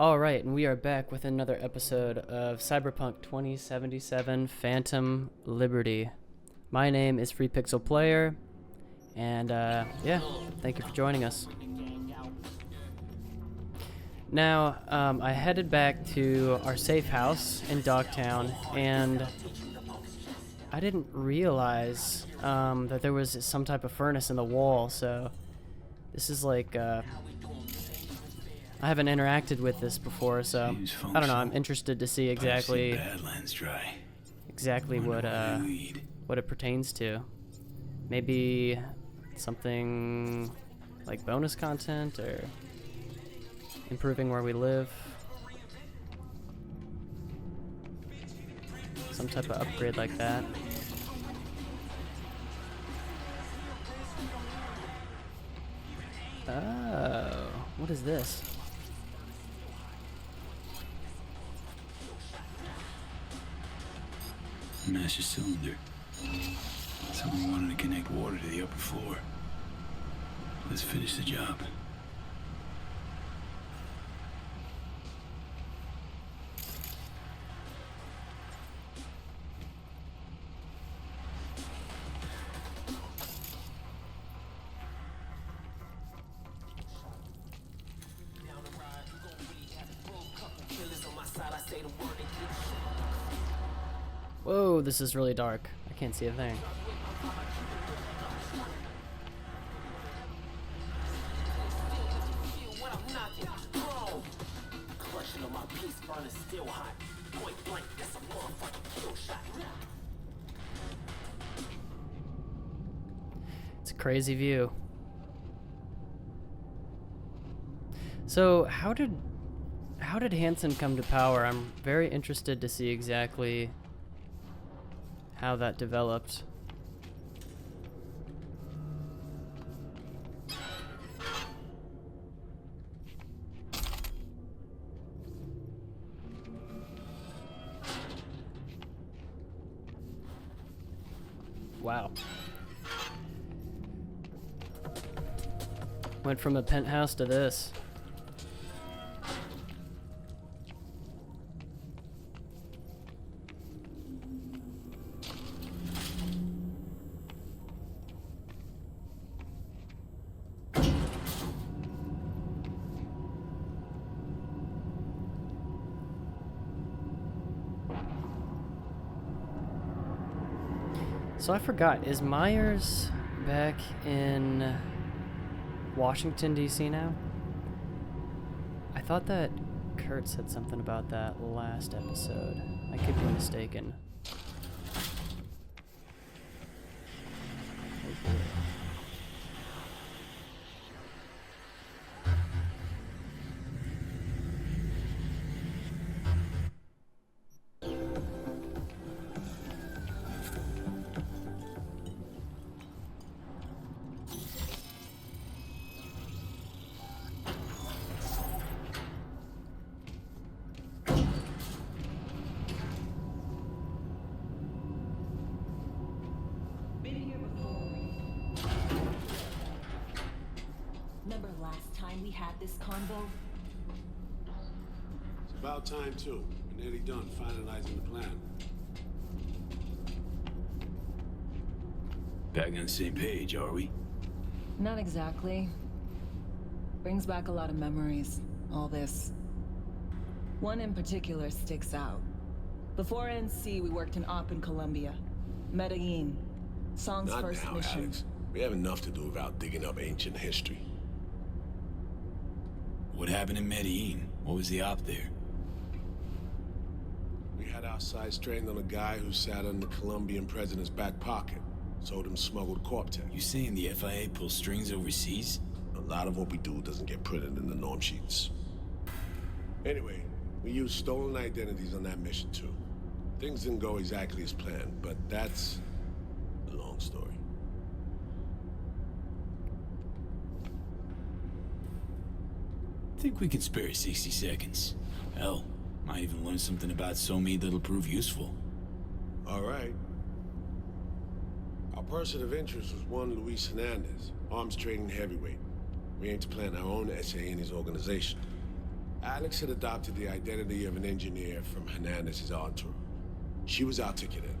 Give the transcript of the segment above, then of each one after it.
Alright, and we are back with another episode of Cyberpunk 2077 Phantom Liberty. My name is Free Pixel Player, and yeah, thank you for joining us. Now, I headed back to our safe house in Dogtown, and I didn't realize that there was some type of furnace in the wall, so this is like, I haven't interacted with this before, so I don't know, I'm interested to see exactly what it pertains to. Maybe something like bonus content or improving where we live. Some type of upgrade like that. Oh, what is this? Master cylinder. Someone wanted to connect water to the upper floor. Let's finish the job. Whoa, this is really dark. I can't see a thing. It's a crazy view. So, how did Hansen come to power? I'm very interested to see exactly how that developed. Wow. Went from a penthouse to this. So I forgot, is Myers back in Washington, D.C. now? I thought that Kurt said something about that last episode. I could be mistaken. Remember last time we had this convo? It's about time too. We're nearly done finalizing the plan. Back on the same page, are we? Not exactly. Brings back a lot of memories, all this. One in particular sticks out. Before NC, we worked in Op in Colombia. Medellin. Song's Not first now, mission. Alex. We have enough to do without digging up ancient history. What happened in Medellin? What was the op there? We had our sights trained on a guy who sat in the Colombian president's back pocket. Sold him smuggled Corp-Tech. You saying the FIA pulls strings overseas? A lot of what we do doesn't get printed in the norm sheets. Anyway, we used stolen identities on that mission too. Things didn't go exactly as planned, but that's a long story. Think we could spare 60 seconds. Hell, might even learn something about SoMe that'll prove useful. All right. Our person of interest was one Luis Hernandez, arms trading heavyweight. We aim to plant our own SA in his organization. Alex had adopted the identity of an engineer from Hernandez's entourage. She was out to get in.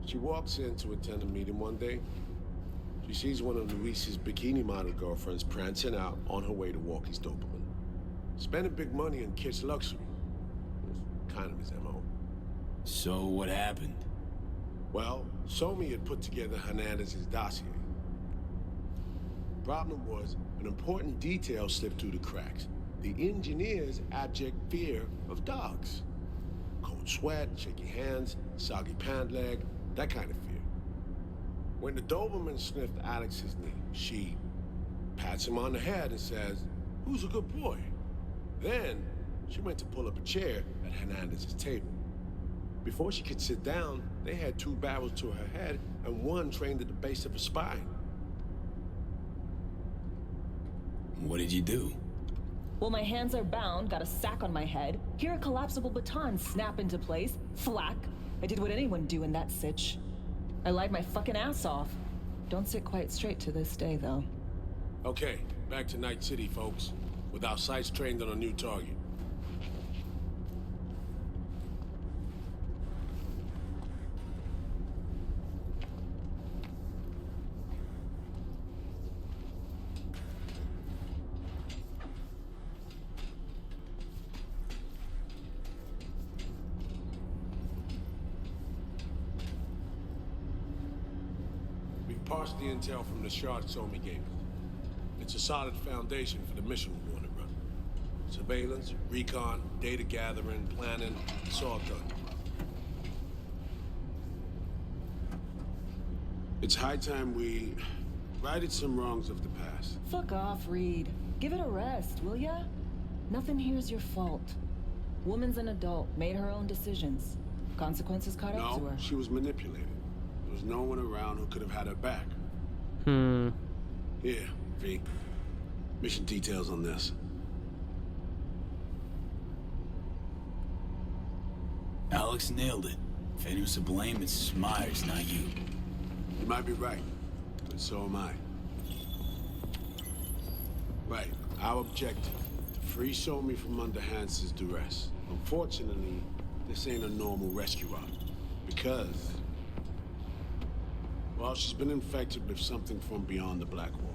She walks in to attend a meeting one day. She sees one of Luis's bikini model girlfriends prancing out on her way to Walkie's Doberman. Spending big money on kids' luxury. It's kind of his MO. So what happened? Well, Somi had put together Hernandez's dossier. Problem was, an important detail slipped through the cracks. The engineer's abject fear of dogs. Cold sweat, shaky hands, soggy pant leg, that kind of fear. When the Doberman sniffed Alex's knee, she pats him on the head and says, "Who's a good boy?" Then, she went to pull up a chair at Hernandez's table. Before she could sit down, they had 2 barrels to her head and 1 trained at the base of her spine. What did you do? Well, my hands are bound, got a sack on my head. Here a collapsible baton snap into place. Flack. I did what anyone do in that sitch. I lied my fucking ass off. Don't sit quite straight to this day, though. Okay, back to Night City, folks. With our sights trained on a new target. Parsed the intel from the shard Somi gave us. It's a solid foundation for the mission we want to run. Surveillance, recon, data gathering, planning, it's all done. It's high time we righted some wrongs of the past. Fuck off, Reed. Give it a rest, will ya? Nothing here's your fault. Woman's an adult, made her own decisions. Consequences caught up to No, her. she was manipulated. There was no one around who could have had her back. Here, V. Mission details on this. Alex nailed it. If anyone's to blame, it's Myers, not you. You might be right, but so am I. Right, our objective, to free Somi from under Hansen's duress. Unfortunately, this ain't a normal rescue op, because... well, she's been infected with something from beyond the Black Wall.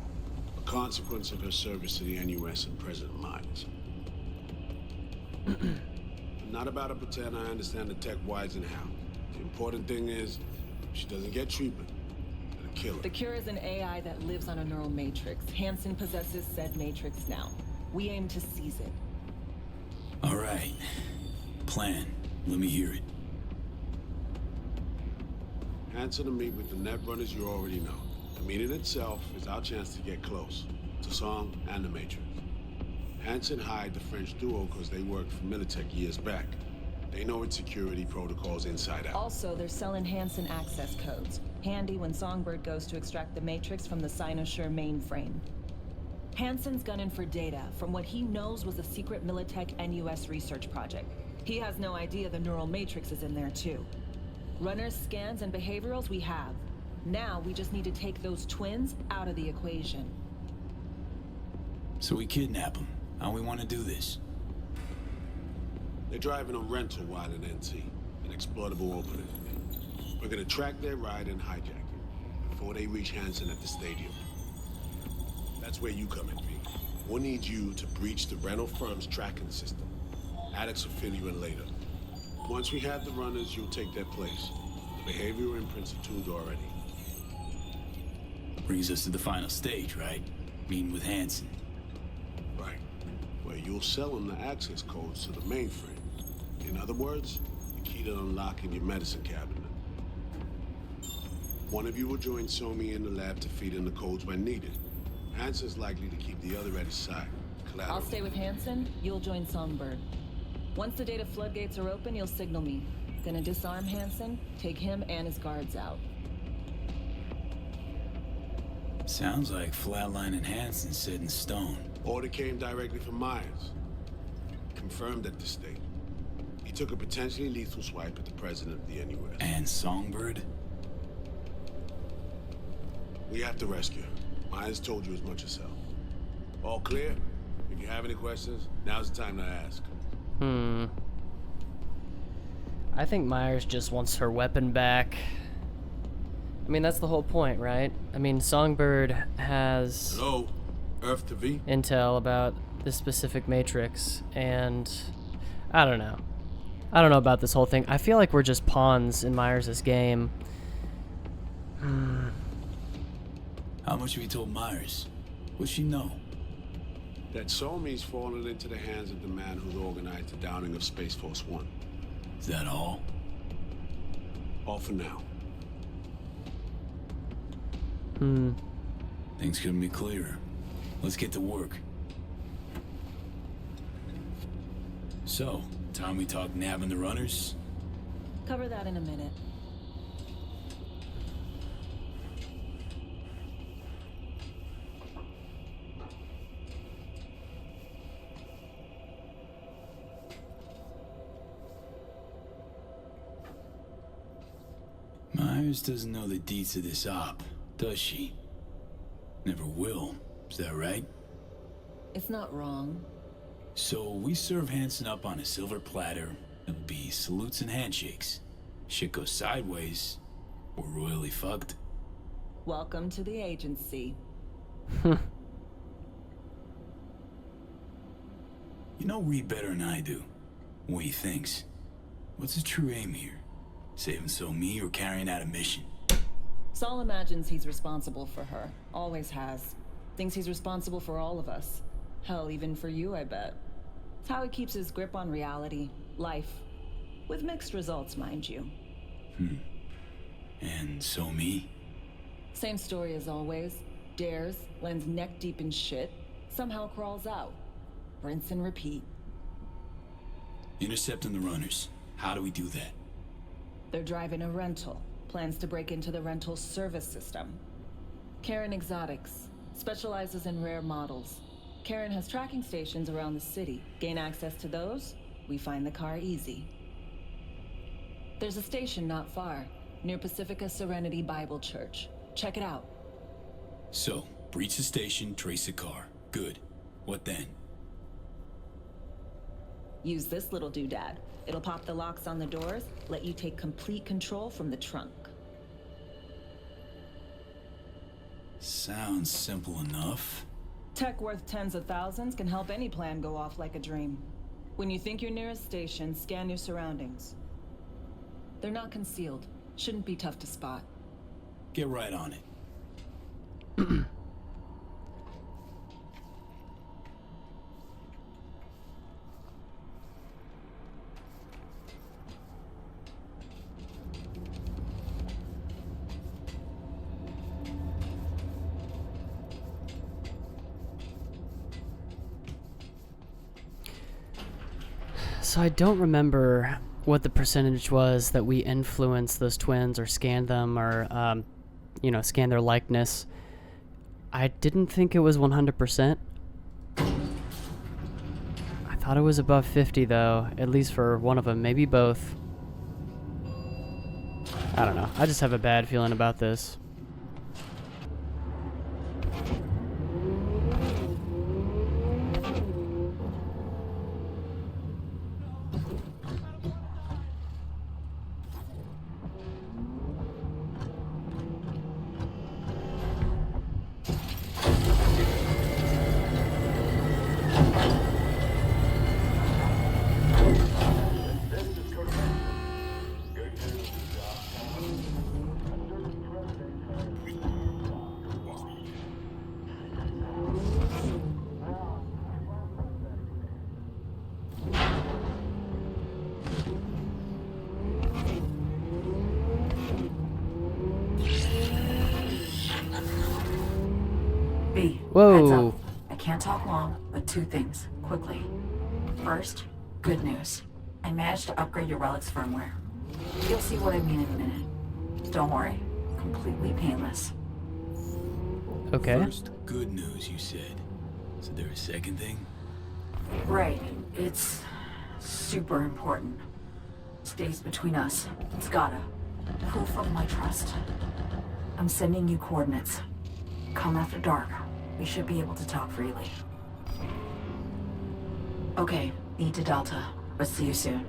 A consequence of her service to the NUS and President Myers. I'm not about to pretend I understand the tech whys and how. The important thing is, she doesn't get treatment. It'll kill her. The cure is an AI that lives on a neural matrix. Hansen possesses said matrix now. We aim to seize it. All right. Plan. Let me hear it. Hansen to meet with the net runners you already know. The meeting itself is our chance to get close. To Song and the Matrix. Hansen hired the French duo because they worked for Militech years back. They know its security protocols inside out. Also, they're selling Hansen access codes. Handy when Songbird goes to extract the matrix from the Cynosure mainframe. Hansen's gunning for data from what he knows was a secret Militech NUS research project. He has no idea the neural matrix is in there too. Runners, scans, and behaviorals we have. Now we just need to take those twins out of the equation. So we kidnap him. How we want to do this? They're driving a rental while in NT, an exploitable opening. We're gonna track their ride and hijack it before they reach Hansen at the stadium. That's where you come in, V. We'll need you to breach the rental firm's tracking system. Alex will fill you in later. Once we have the runners, you'll take their place. The behavioral imprints are tuned already. Brings us to the final stage, right? Meeting with Hansen. Right. Where you'll sell them the access codes to the mainframe. In other words, the key to unlocking your medicine cabinet. One of you will join Somi in the lab to feed in the codes when needed. Hansen's likely to keep the other at his side. Collateral. I'll stay with Hansen, you'll join Songbird. Once the data floodgates are open, you'll signal me. Gonna disarm Hansen, take him and his guards out. Sounds like Flatline and Hansen set in stone. Order came directly from Myers. Confirmed at this stage. He took a potentially lethal swipe at the president of the NUS. And Songbird? We have to rescue her. Myers told you as much herself. All clear? If You have any questions? Now's the time to ask. I think Myers just wants her weapon back. I mean, that's the whole point, right? I mean, Songbird has Hello? Earth to V? intel about this specific matrix, and I don't know. I don't know about this whole thing. I feel like we're just pawns in Myers' game. How much have you told Myers? What's she know? That Somi's fallen into the hands of the man who organized the downing of Space Force One. Is that all? All for now. Things couldn't be clearer. Let's get to work. So, time we talk nabbing the runners? Cover that in a minute. Myers doesn't know the deets of this op, does she? Never will. Is that right? It's not wrong. So we serve Hansen up on a silver platter. It'll be salutes and handshakes. Shit goes sideways, we're royally fucked. Welcome to the agency. You know Reed better than I do. What he thinks. What's his true aim here? Saving me or carrying out a mission? Saul imagines he's responsible for her. Always has. Thinks he's responsible for all of us. Hell, even for you, I bet. It's how he keeps his grip on reality, life. With mixed results, mind you. And me? Same story as always. Dares, lands neck deep in shit, somehow crawls out. Rinse and repeat. Intercepting the runners. How do we do that? They're driving a rental. Plans to break into the rental service system. Karen Exotics. Specializes in rare models. Karen has tracking stations around the city. Gain access to those, we find the car easy. There's a station not far, near Pacifica Serenity Bible Church. Check it out. So, breach the station, trace the car. Good. What then? Use this little doodad. It'll pop the locks on the doors, let you take complete control from the trunk. Sounds simple enough. Tech worth tens of thousands can help any plan go off like a dream. When you think you're near a station, scan your surroundings. They're not concealed. Shouldn't be tough to spot. Get right on it. So I don't remember what the percentage was that we influenced those twins or scanned them or, scanned their likeness. I didn't think it was 100%. I thought it was above 50 though, at least for one of them, maybe both. I don't know. I just have a bad feeling about this. Whoa. Heads up. I can't talk long, but two things, quickly. First, good news. I managed to upgrade your relic's firmware. You'll see what I mean in a minute. Don't worry, completely painless. Okay. First, good news, you said. Is there a second thing? Right, it's super important. Stays between us. It's gotta. Proof of my trust. I'm sending you coordinates. Come after dark. We should be able to talk freely. Okay, need to Delta, but see you soon.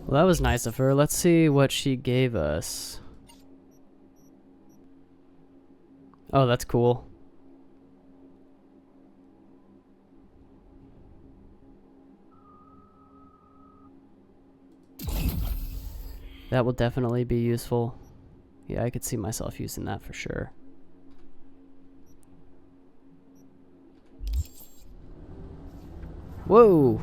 Well, that was nice of her. Let's see what she gave us. Oh, that's cool. That will definitely be useful. Yeah, I could see myself using that for sure. Whoa!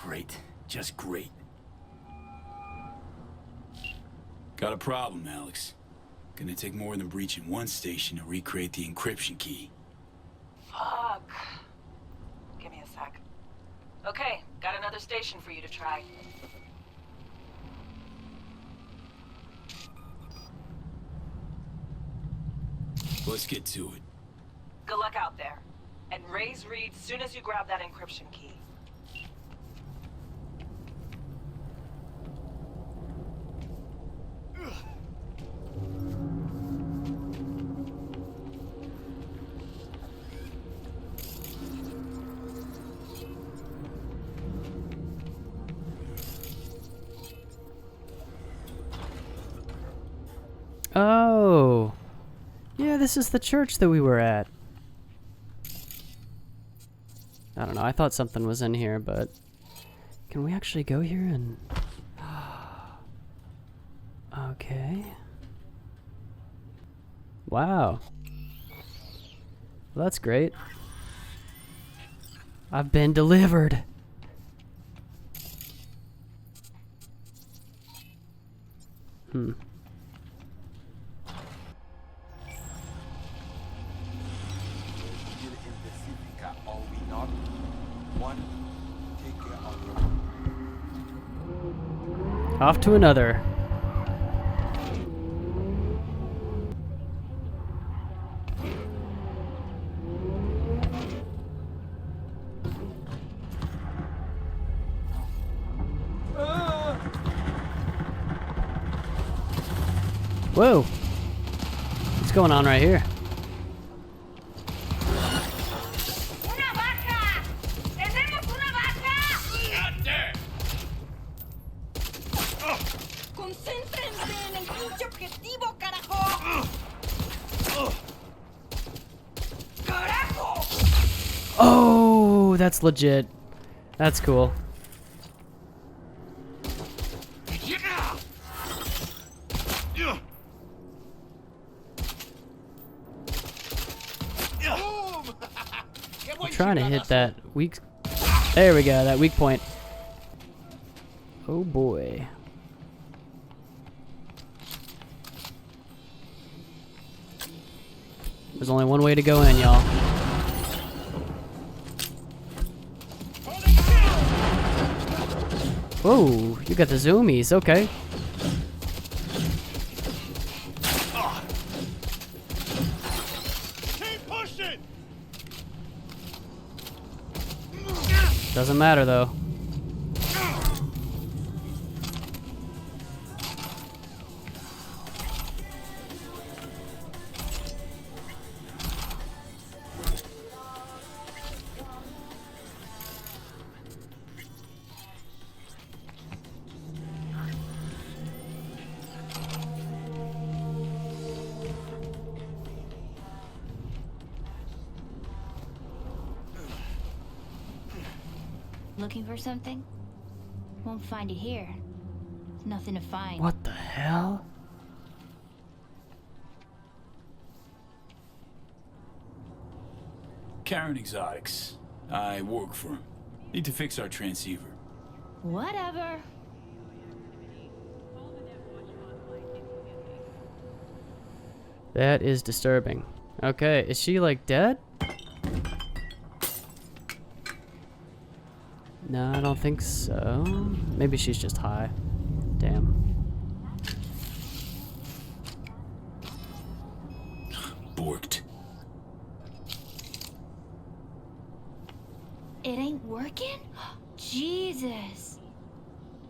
Great. Just great. Got a problem, Alex. Gonna take more than breaching one station to recreate the encryption key. Fuck. Give me a sec. Okay, got another station for you to try. Let's get to it. Good luck out there. And raise Reed soon as you grab that encryption key. Oh! Yeah, this is the church that we were at. I don't know, I thought something was in here, but... Can we actually go here and... Okay. Wow. Well, that's great. I've been delivered. Hmm. Off to another. Whoa! What's going on right here? Oh, that's legit. That's cool. I'm trying to hit that weak... There we go, that weak point. Oh boy. There's only one way to go in, y'all. Whoa, you got the zoomies, okay. Keep pushing! Doesn't matter though. Looking for something? Won't find it here. There's nothing to find. What the hell? Karen Exotics. I work for him. Need to fix our transceiver. Whatever. That is disturbing. Okay, is she like dead? No, I don't think so. Maybe she's just high. Damn. Borked. It ain't working? Jesus.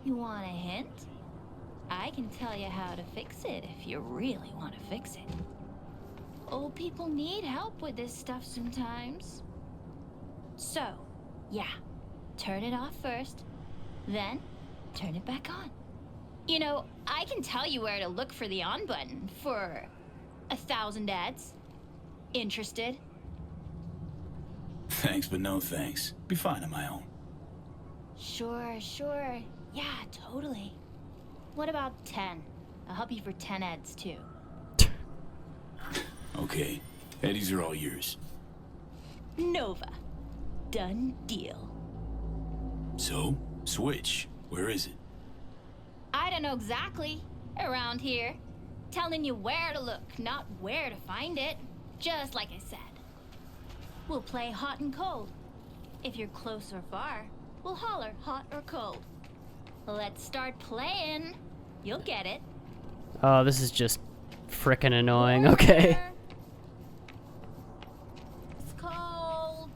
You want a hint? I can tell you how to fix it if you really want to fix it. Old people need help with this stuff sometimes. So, yeah. Turn it off first, then turn it back on. You know, I can tell you where to look for the on button for 1,000 ads. Interested? Thanks, but no thanks. Be fine on my own. Sure. Yeah, totally. What about 10? I'll help you for 10 ads too. Okay. Eddies are all yours. Nova. Done deal. So, switch. Where is it? I don't know exactly. Around here. Telling you where to look, not where to find it. Just like I said. We'll play hot and cold. If you're close or far, we'll holler hot or cold. Let's start playing. You'll get it. Oh, this is just frickin' annoying. Okay. It's cold.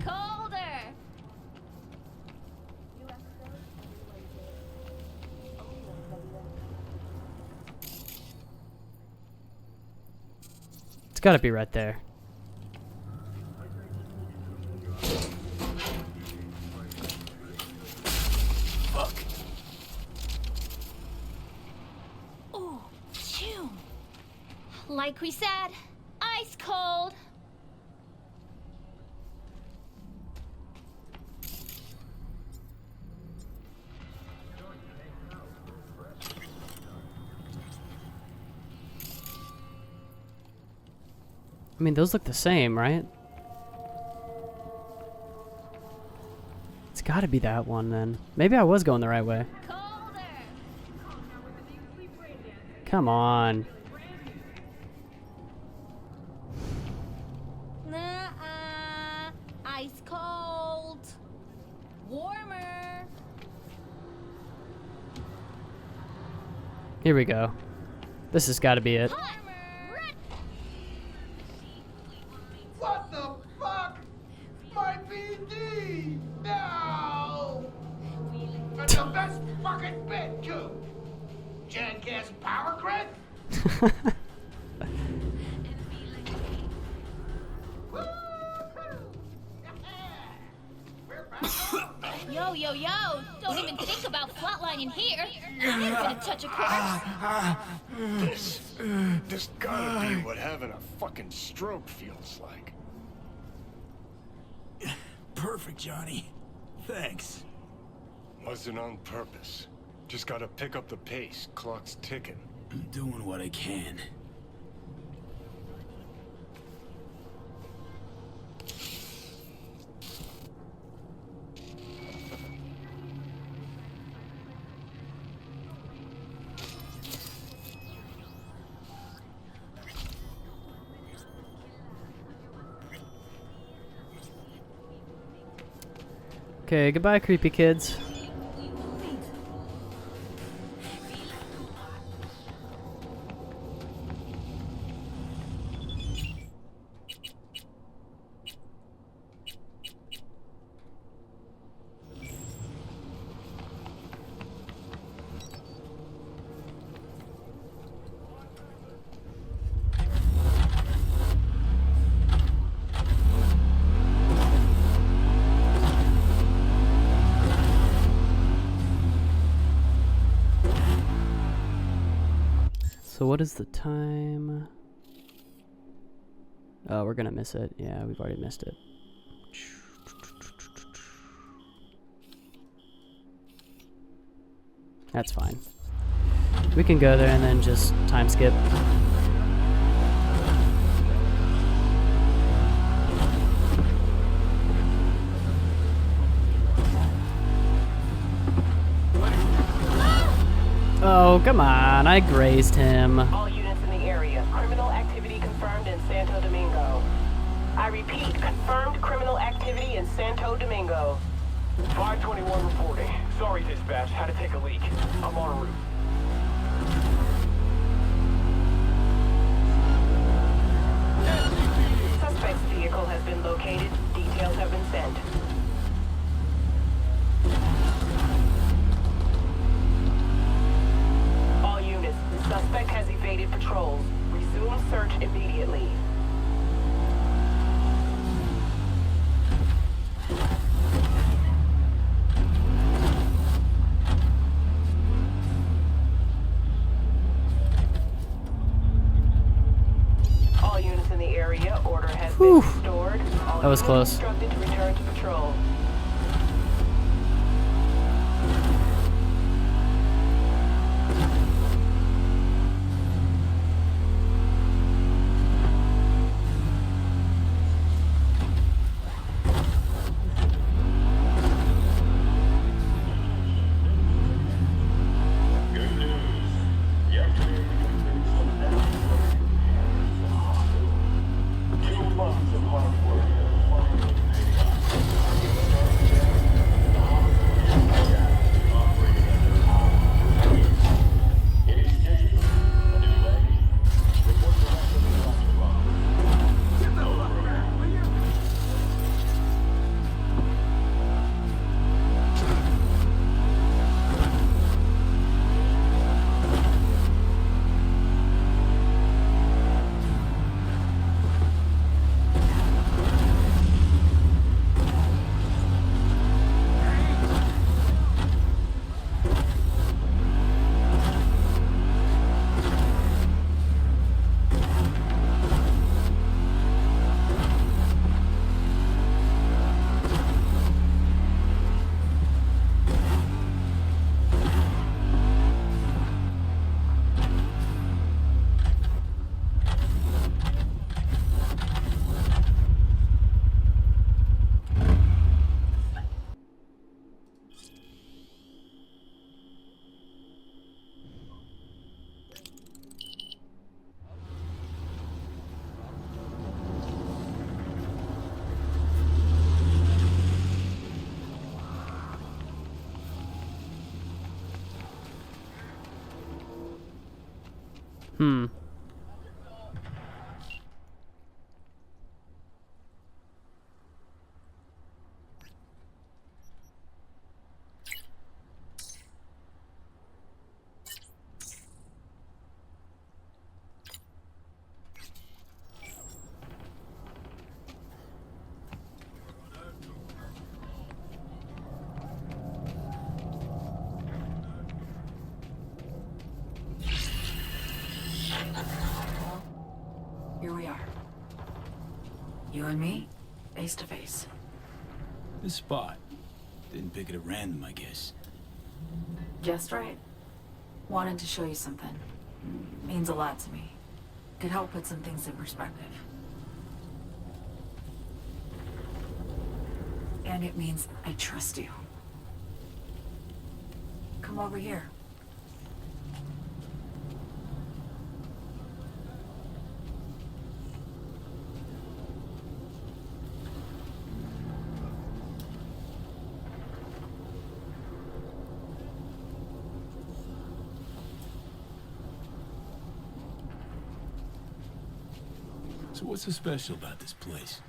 Colder. It's gotta be right there. Fuck. Ooh, chew. Like we said, ice cold. I mean, those look the same, right? It's gotta be that one then. Maybe I was going the right way. Colder. Come on. Nuh-uh. Ice cold. Warmer. Here we go. This has gotta be it. Warmer. What the fuck? My PD! No! That's the best fucking bit, too! Jackass power grid? Yo. Don't even think about flatlining here. I'm gonna touch a corpse. This gotta be what having a fucking stroke feels like. Perfect, Johnny. Thanks. Wasn't on purpose. Just gotta pick up the pace. Clock's ticking. I'm doing what I can. Okay, goodbye, creepy kids. So what is the time? Oh, we're gonna miss it. Yeah, we've already missed it. That's fine. We can go there and then just time skip. Oh, come on. I grazed him. All units in the area. Criminal activity confirmed in Santo Domingo. I repeat, confirmed criminal activity in Santo Domingo. 521 reporting. Sorry, dispatch. Had to take a leak. I'm en route. Suspect's vehicle has been located. Details have been sent. All units, the suspect has evaded patrols. Resume search immediately. All units in the area, order has Whew. been restored. All That was units close. instructed to return to patrol. Hmm. Here we are. You and me, face to face. This spot. Didn't pick it at random, I guess. Just right. Wanted to show you something. Means a lot to me. Could help put some things in perspective. And it means I trust you. Come over here. So what's so special about this place?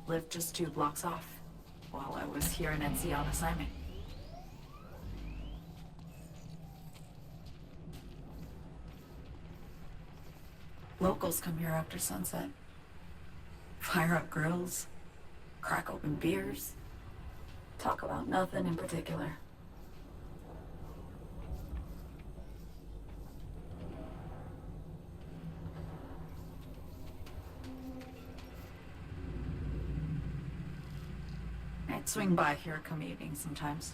Lived just 2 blocks off while I was here in NC on assignment. Locals come here after sunset. Fire up grills, crack open beers, talk about nothing in particular. I'd swing by here come evening sometimes.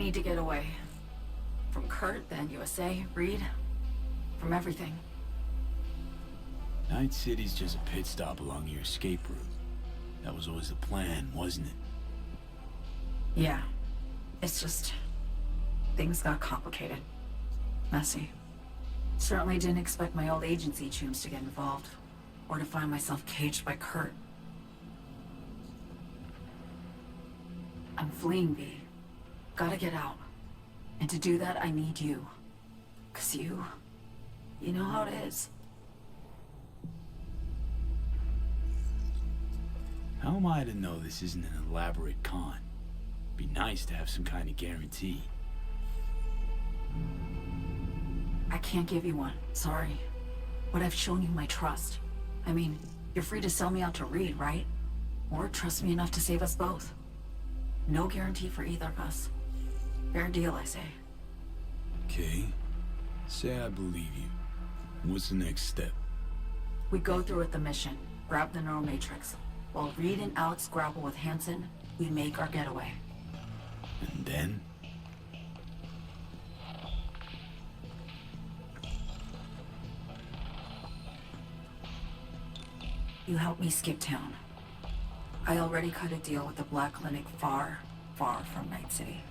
need to get away. From Kurt, then USA, Reed, from everything. Night City's just a pit stop along your escape route. That was always the plan, wasn't it? Yeah. It's just... things got complicated. Messy. Certainly didn't expect my old agency chooms to get involved. Or to find myself caged by Kurt. I'm fleeing, V. Gotta get out. And to do that, I need you. 'Cause you know how it is. How am I to know this isn't an elaborate con? Be nice to have some kind of guarantee. I can't give you one, sorry. But I've shown you my trust. I mean, you're free to sell me out to Reed, right? Or trust me enough to save us both. No guarantee for either of us. Fair deal, I say. Okay. Say I believe you. What's the next step? We go through with the mission, grab the neural matrix. While Reed and Alex grapple with Hansen, we make our getaway. And then? You help me skip town. I already cut a deal with the Black Clinic far, far from Night City.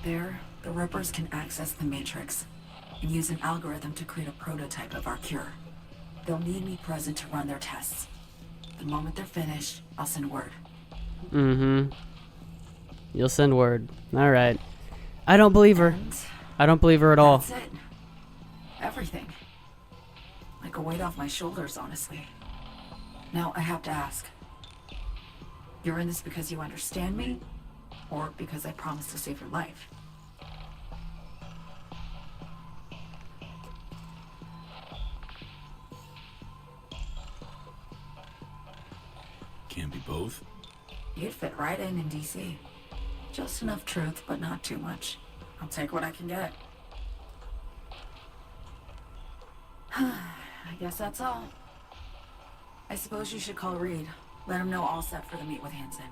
There, the Rippers can access the Matrix and use an algorithm to create a prototype of our cure. They'll need me present to run their tests. The moment they're finished, I'll send word. Mm-hmm. You'll send word. Alright. I don't believe her. And I don't believe her at all. that's it. Everything. Like a weight off my shoulders, honestly. Now, I have to ask. You're in this because you understand me? Or because I promised to save your life? Can't be both. You'd fit right in DC. Just enough truth, but not too much. I'll take what I can get. I guess that's all. I suppose you should call Reed. Let him know all set for the meet with Hansen.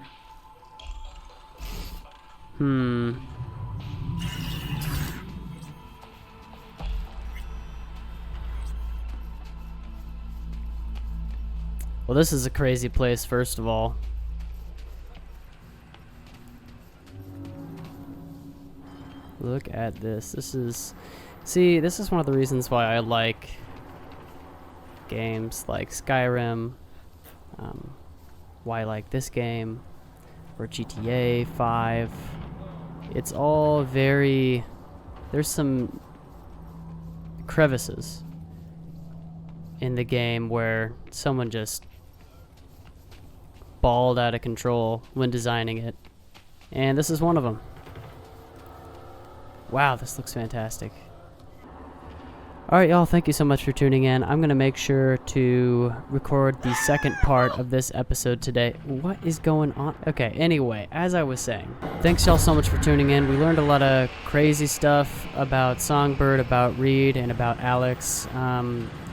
Well, this is a crazy place, first of all. Look at this. This is one of the reasons why I like games like Skyrim, why I like this game, or GTA 5. It's all very... There's some crevices in the game where someone just balled out of control when designing it. And this is one of them. Wow, this looks fantastic. Alright, y'all, thank you so much for tuning in. I'm going to make sure to record the second part of this episode today. What is going on? Okay, anyway, as I was saying, thanks y'all so much for tuning in. We learned a lot of crazy stuff about Songbird, about Reed, and about Alex.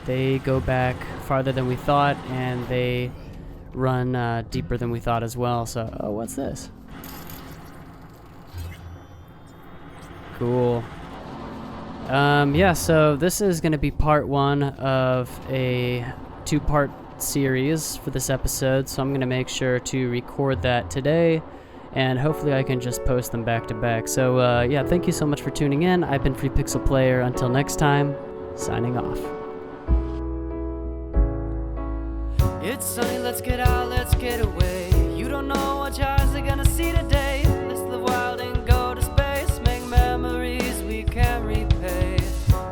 They go back farther than we thought, and they run deeper than we thought as well. So, oh, what's this? Cool. Yeah, so this is going to be part one of a two-part series for this episode, so I'm going to make sure to record that today, and hopefully I can just post them back to back. So, yeah, thank you so much for tuning in. I've been Free Pixel Player. Until next time, signing off. It's sunny, let's get out, let's get away. You don't know what your eyes are gonna see today.